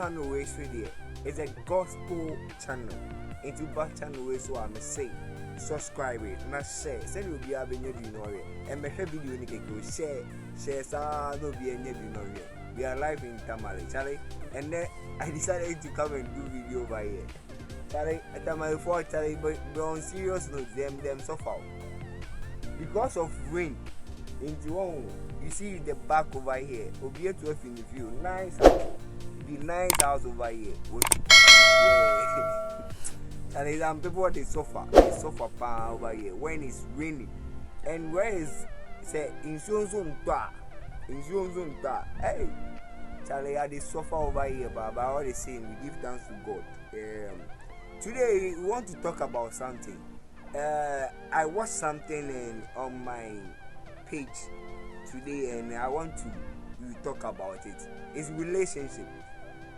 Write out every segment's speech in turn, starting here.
channel is really it's a gospel channel. Into back channel way so I'm say subscribe it, not share. Send you be having you know it. And make a video ni keko share no be any you know it. We are live in Tamale, Charlie. And then I decided to come and do video over here. Charlie, at Tamale for Charlie, but on serious note, them suffer. Because of rain, into one, you see the back over here. Will be 12 in the view. Nice house. The nice house over here. Yeah. And some people they suffer over here when it's raining. And where is say in zone hey Charlie, they suffer over here, but all the same we give thanks to God. Today we want to talk about something. I watched something on my page today, and I want to talk about it. It's relationship,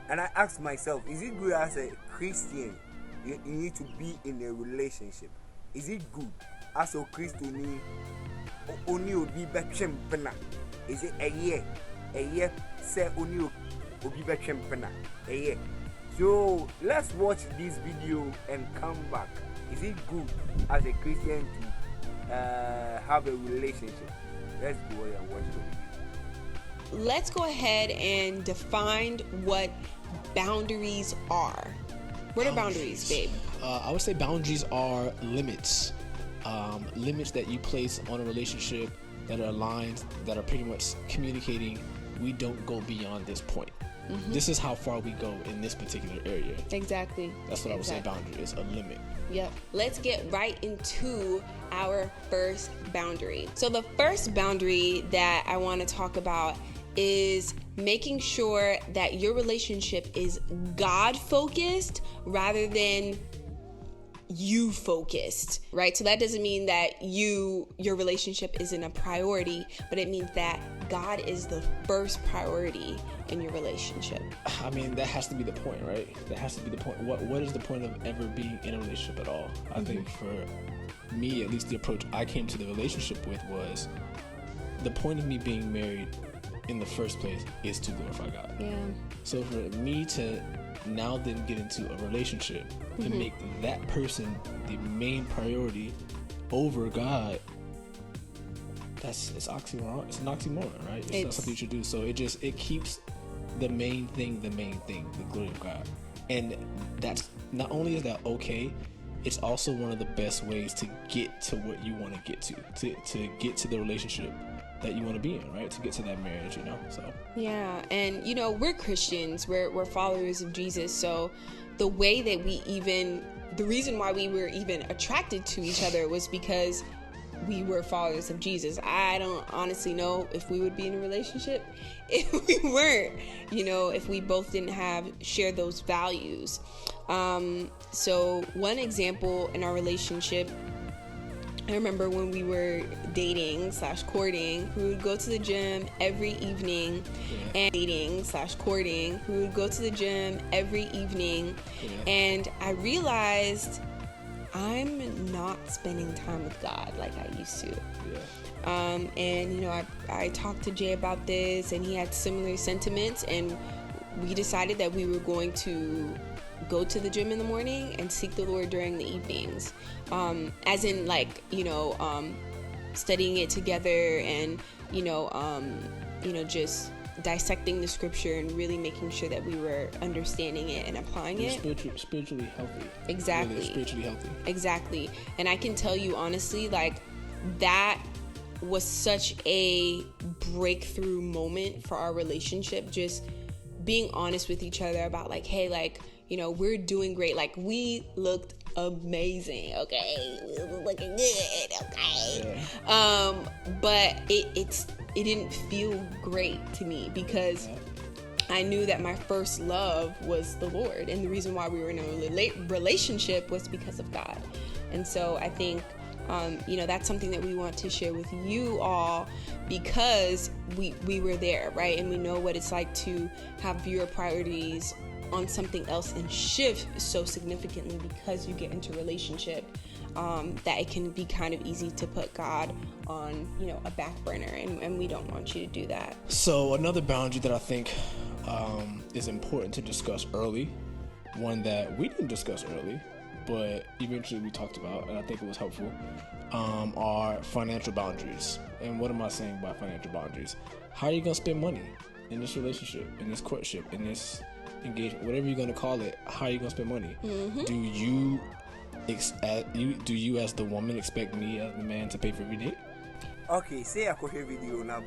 and I asked myself, is it good as a Christian? You need to be in a relationship. Is it good as a Christian? Only be between pena. Is it a year say only be between pena a year? So let's watch this video and come back. Is it good as a Christian to have a relationship? Let's go and watch the video. Let's go ahead and define what boundaries are. What are boundaries, babe? I would say boundaries are limits. Limits that you place on a relationship that are aligned, that are pretty much communicating, we don't go beyond this point. Mm-hmm. This is how far we go in this particular area. Exactly. That's what I would say boundary is, a limit. Yep. Let's get right into our first boundary. So the first boundary that I want to talk about is making sure that your relationship is God focused rather than you focused, right? So that doesn't mean that your relationship isn't a priority, but it means that God is the first priority in your relationship. I mean, that has to be the point, right? That has to be the point. What is the point of ever being in a relationship at all? I think for me, at least the approach I came to the relationship with was the point of me being married in the first place is to glorify God. Yeah. So for me to now then get into a relationship to make that person the main priority over God, it's oxymoron. It's an oxymoron, right? It's not something you should do. So it keeps the main thing, the glory of God. And that's not only is that okay, it's also one of the best ways to get to what you want to get to get to the relationship that you want to be in, right? To get to that marriage, so. Yeah, and we're Christians, we're followers of Jesus, so the way that the reason why we were even attracted to each other was because we were followers of Jesus. I don't honestly know if we would be in a relationship if we weren't, if we both didn't share those values. So one example in our relationship, I remember when we were dating/courting, we would go to the gym every evening. And dating/courting, we would go to the gym every evening. And I realized I'm not spending time with God like I used to. And I talked to Jay about this, and he had similar sentiments, and we decided that we were going to go to the gym in the morning and seek the Lord during the evenings, as in studying it together and just dissecting the scripture and really making sure that we were understanding it and applying it. Spiritually healthy. Exactly. Really spiritually healthy. Exactly. And I can tell you honestly, that was such a breakthrough moment for our relationship. Just being honest with each other about hey, we're doing great. We looked amazing, okay? We were looking good, okay? Yeah. But it didn't feel great to me because I knew that my first love was the Lord, and the reason why we were in a relationship was because of God. And so I think that's something that we want to share with you all because we were there, right? And we know what it's like to have your priorities on something else and shift so significantly because you get into a relationship, that it can be kind of easy to put God on, a back burner, and we don't want you to do that. So another boundary that I think is important to discuss early, one that we didn't discuss early, but eventually we talked about, and I think it was helpful, are financial boundaries. And what am I saying by financial boundaries? How are you going to spend money in this relationship, in this courtship, in this engagement, whatever you're going to call it? How are you going to spend money? Mm-hmm. Do you as the woman expect me as the man to pay for every date? Okay, say I could video now,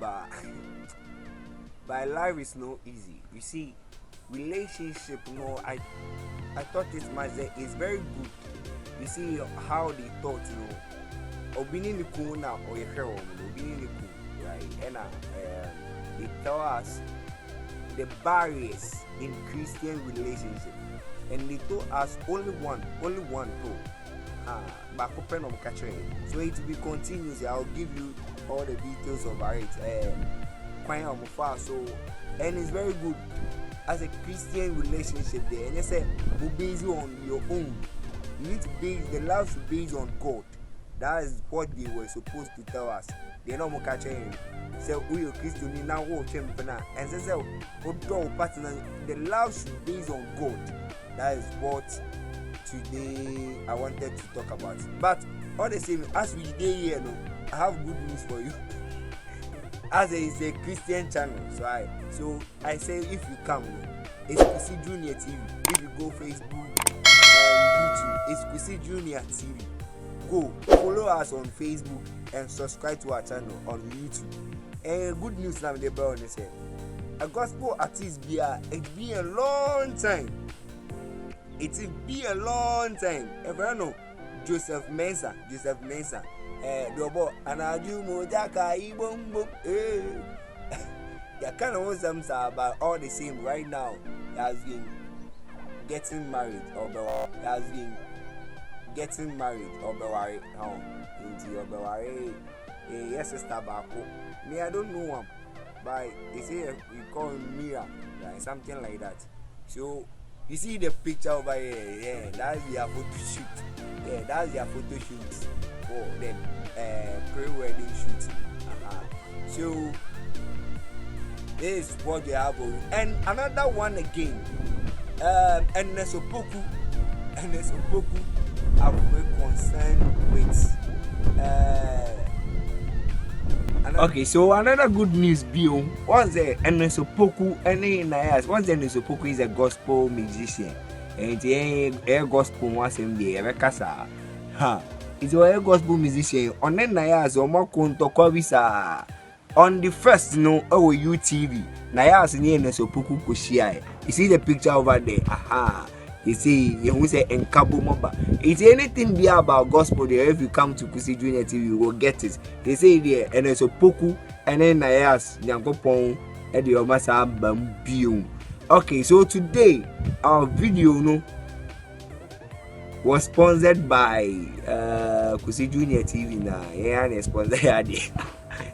but life is no easy. You see, relationship, I thought this matter is very good. You see how they thought, obini ni kuna or obini ni ku, right? And they tell us the barriers in Christian relationship, and they told us only one tool. Back open on catching. So it will be continuous. I'll give you all the details about it. So, and it's very good as a Christian relationship there. And you say, you base on your own. You need to base the love should base on God. That is what they were supposed to tell us. They're not more catching. So we are Christian now. And so the love should base on God. That is what today I wanted to talk about. But all the same, as we did here, I have good news for you. As it's a Christian channel, so I say if you come, it's Kusi Junior TV. If you go Facebook and YouTube, it's Kusi Junior TV. Go follow us on Facebook and subscribe to our channel on YouTube. And good news now, the brother said, a gospel artist it's been a long time. It's been a long time. Everyone know Joseph Mensah. Dobo anaju mojaka ibombo. You kind of want some about all the same right now. He has been getting married or he has been getting married or beware now into your beware. Yes, sister Bako. Me, I don't know him, but they say we call him Mira, like something like that. So you see the picture over here, yeah, that's their photo shoot. Yeah, that's their photo shoot for the pre-wedding shoot. So this is what they have. And another one again, and Nesopoku are very concerned with okay, so another good news bill was the Nesopoku and Nayas. Once the Nesopoku is a gospel musician, and the air gospel once in the Erekasa. It's a gospel musician on the Nayas or more Kontokobisa on the first UTV. Nayas near Nesopoku Kushia. You see the picture over there. You see, you say in Cabo Moba. It's anything be about gospel there. If you come to Kusi Junior TV, you will get it. They say there, and it's a poku, and then I ask Yankopon, and the Omasa Bambium. Okay, so today our video was sponsored by Kusi Junior TV now. Yeah, sponsor.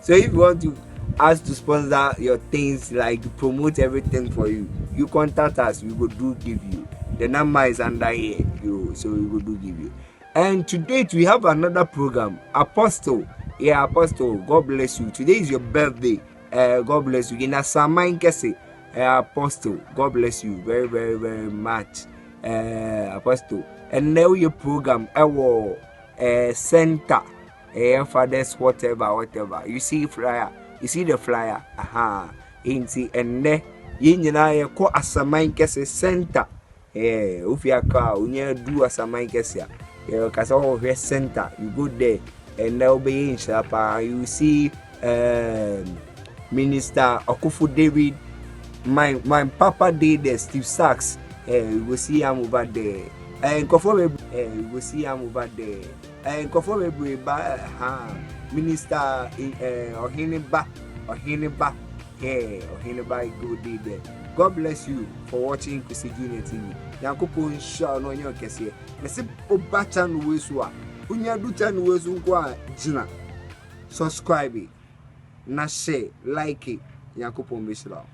So if you want to us to sponsor your things, like promote everything for you, you contact us. We will do give you. The number is under here, so we will do give you. And today we have another program, Apostle. Yeah, Apostle. God bless you. Today is your birthday. God bless you. In a Samain Kese, Apostle. God bless you very, very, very much, Apostle. And now your program, our center, fathers, whatever. You see flyer. You see the flyer. And then you know a Samain Kese center. If you are you do as a Mankesia, because all of your center, you go there and they'll be in Shapa. You see, Minister Okufu David, my papa did the Steve Sachs. You will see him over there, and conform. You will see him over there, and conform. Minister Ohiniba, Ohiniba, go there. God bless you for watching Kusi Junior TV. Yankopo insha no nyo kese. Mese oba channel wesu a. Unya du channel wesu nko a jina. Subscribe, na share, like it. Yankopo mbishira.